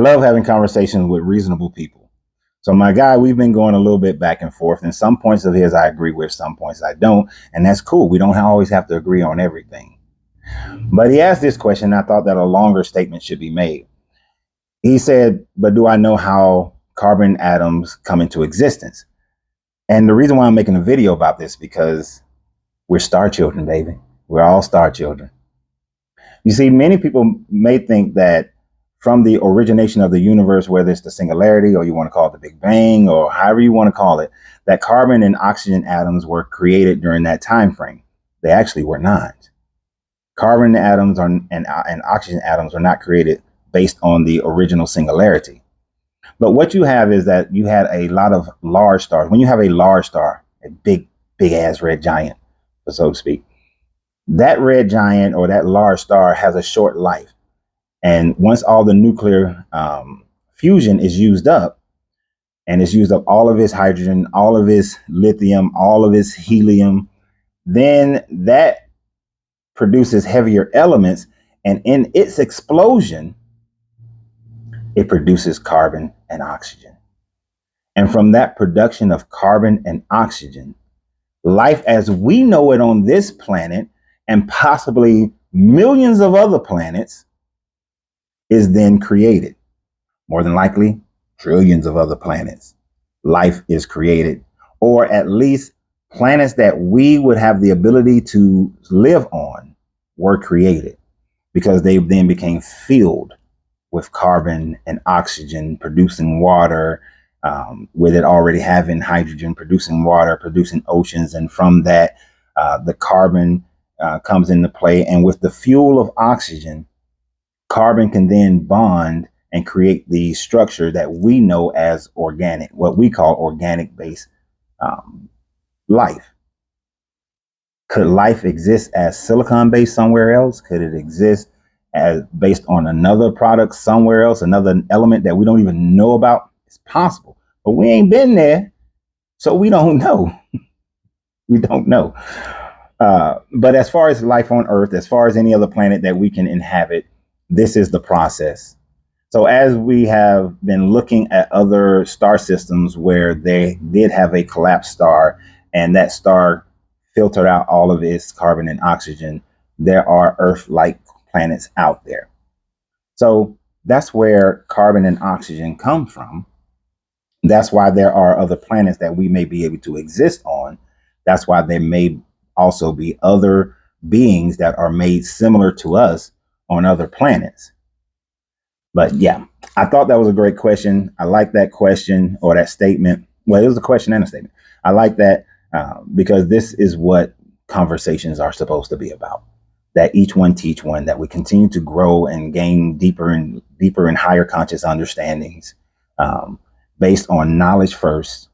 love having conversations with reasonable people. So my guy, we've been going a little bit back and forth, and some points of his I agree with, some points I don't, and that's cool. We don't always have to agree on everything. But he asked this question, and I thought that a longer statement should be made. He said, but do I know how carbon atoms come into existence? And the reason why I'm making a video about this, because we're star children, baby. We're all star children. You see, many people may think that from the origination of the universe, whether it's the singularity or you want to call it the Big Bang or however you want to call it, that carbon and oxygen atoms were created during that time frame. They actually were not. Carbon atoms and oxygen atoms are not created based on the original singularity. But what you have is that you had a lot of large stars. When you have a large star, a big ass red giant, so to speak, that red giant or that large star has a short life. And once all the nuclear fusion is used up, and it's used up all of its hydrogen, all of its lithium, all of its helium, then that produces heavier elements. And in its explosion, it produces carbon and oxygen. And from that production of carbon and oxygen, life as we know it on this planet and possibly millions of other planets is then created. More than likely, trillions of other planets. Life is created, or at least planets that we would have the ability to live on were created because they then became filled with carbon and oxygen, producing water, with it already having hydrogen, producing water, producing oceans. And from that, the carbon comes into play. And with the fuel of oxygen, carbon can then bond and create the structure that we know as organic, what we call organic based life. Could life exist as silicon based somewhere else? Could it exist as based on another product somewhere else, another element that we don't even know about? It's possible, but we ain't been there, so we don't know. We don't know. But as far as life on Earth, as far as any other planet that we can inhabit, this is the process. So as we have been looking at other star systems where they did have a collapsed star and that star filtered out all of its carbon and oxygen, there are Earth-like planets out there. So that's where carbon and oxygen come from. That's why there are other planets that we may be able to exist on. That's why there may also be other beings that are made similar to us on other planets. But yeah, I thought that was a great question. I like that question or that statement. Well, it was a question and a statement. I like that because this is what conversations are supposed to be about. That each one teach one, that we continue to grow and gain deeper and higher conscious understandings based on knowledge first,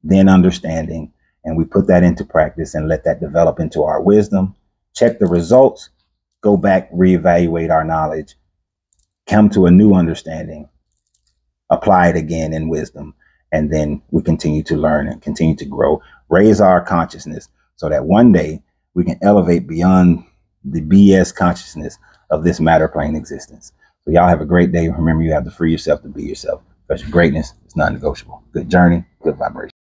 then understanding. And we put that into practice and let that develop into our wisdom, check the results, go back, reevaluate our knowledge, come to a new understanding, apply it again in wisdom. And then we continue to learn and continue to grow, raise our consciousness so that one day we can elevate beyond the BS consciousness of this matter plane existence. So y'all have a great day. Remember, you have to free yourself to be yourself because your greatness is non-negotiable. Good journey, good vibration.